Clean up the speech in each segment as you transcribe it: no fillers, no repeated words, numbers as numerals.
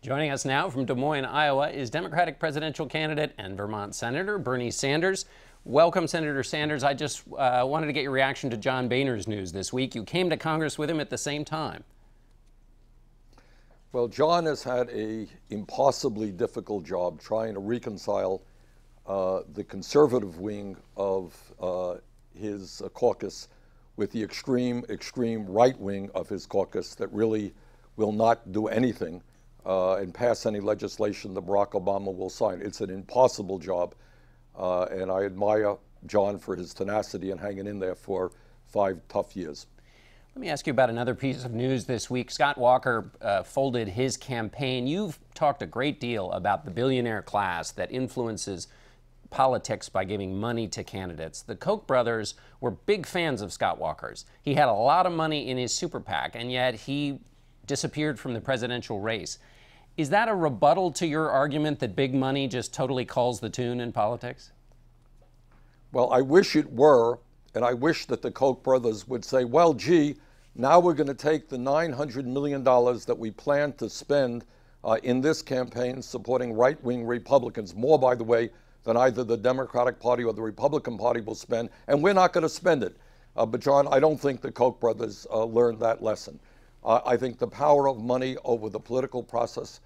Joining us now from Des Moines, Iowa, is Democratic presidential candidate and Vermont Senator Bernie Sanders. Welcome, Senator Sanders. I just wanted to get your reaction to John Boehner's news this week. You came to Congress with him at the same time. Well, John has had an impossibly difficult job trying to reconcile the conservative wing of his caucus with the extreme right wing of his caucus that really will not do anything and pass any legislation that Barack Obama will sign. It's an impossible job, and I admire John for his tenacity and hanging in there for 5 tough years. Let me ask you about another piece of news this week. Scott Walker folded his campaign. You've talked a great deal about the billionaire class that influences politics by giving money to candidates. The Koch brothers were big fans of Scott Walker's. He had a lot of money in his super PAC, and yet he disappeared from the presidential race. Is that a rebuttal to your argument that big money just totally calls the tune in politics? Well, I wish it were, and I wish that the Koch brothers would say, well, gee, now we're going to take the $900 million that we plan to spend in this campaign supporting right-wing Republicans, more, by the way, than either the Democratic Party or the Republican Party will spend, and we're not going to spend it. But, John, I don't think the Koch brothers learned that lesson. I think the power of money over the political process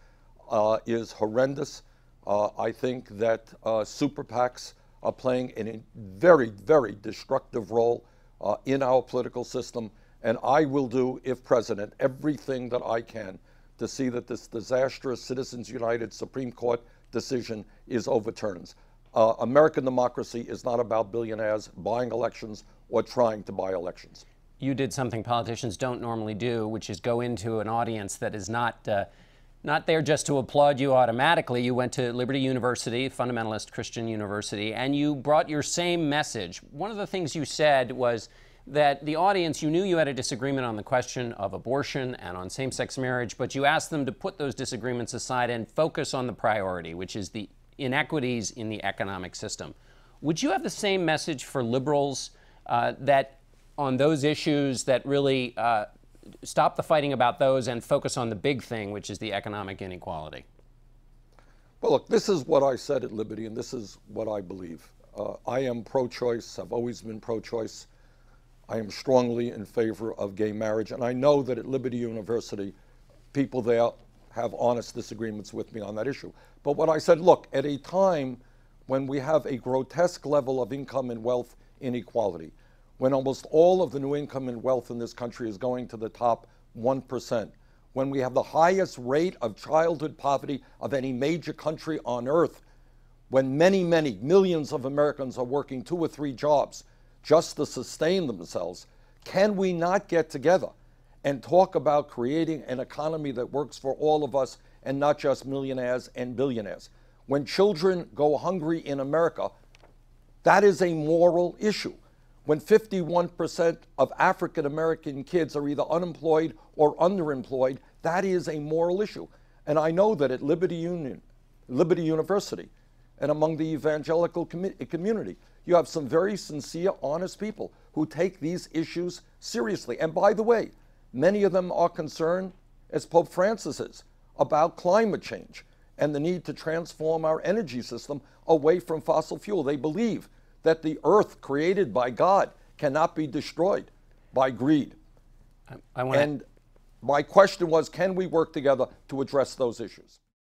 is horrendous. I think that super PACs are playing a very, very destructive role in our political system, and I will do, if president, everything that I can to see that this disastrous Citizens United Supreme Court decision is overturned. American democracy is not about billionaires buying elections or trying to buy elections. You did something politicians don't normally do, which is go into an audience that is not there just to applaud you automatically. You went to Liberty University, fundamentalist Christian university, and you brought your same message. One of the things you said was that the audience, you knew you had a disagreement on the question of abortion and on same-sex marriage, but you asked them to put those disagreements aside and focus on the priority, which is the inequities in the economic system. Would you have the same message for liberals that on those issues that really stop the fighting about those and focus on the big thing, which is the economic inequality? Well, look, this is what I said at Liberty, and this is what I believe. I am pro-choice. I've always been pro-choice. I am strongly in favor of gay marriage, and I know that at Liberty University, people there have honest disagreements with me on that issue. But what I said, look, at a time when we have a grotesque level of income and wealth inequality, when almost all of the new income and wealth in this country is going to the top 1%, when we have the highest rate of childhood poverty of any major country on earth, when many, many millions of Americans are working 2 or 3 jobs just to sustain themselves, can we not get together and talk about creating an economy that works for all of us and not just millionaires and billionaires? When children go hungry in America, that is a moral issue. When 51% of African American kids are either unemployed or underemployed, that is a moral issue. And I know that at Liberty University, and among the evangelical community, you have some very sincere, honest people who take these issues seriously. And by the way, many of them are concerned, as Pope Francis is, about climate change and the need to transform our energy system away from fossil fuel. They believe that the earth created by God cannot be destroyed by greed. And my question was, can we work together to address those issues?